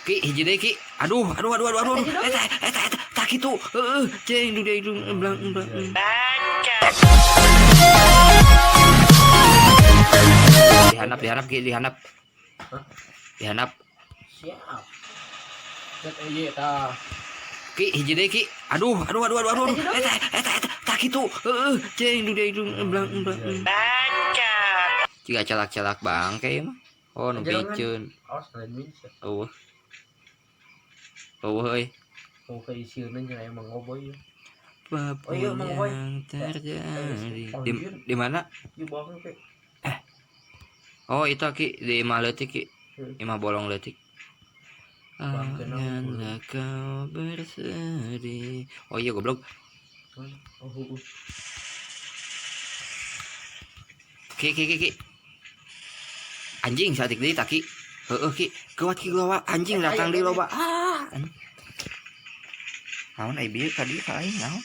Ki hiji deui Ki. Aduh. Tak kitu. Cing hidung belang. Dihanap Ki, dihanap. Dihanap. Siap. Cek ieu tah. Ki hiji deui Ki. Aduh. Tak kitu. Cing hidung belang. Jika calak-calak bangke mah. Oh, nu piceun. Awas lain bisa. Eueuh euy. Oh keisieunan nya emang ngoboy. Apapun yang terjadi. Di mana? Di bawah teh. Oh, itu Ki di imah leutik Ki. Imah bolong leutik. Janganlah kau bersedih. Oh iya goblok. Ki. Anjing satik deui tak Ki. Heeh Ki, gawat Ki gawat anjing datang di loba. Naon ai bieu ka dieu ka aing naon?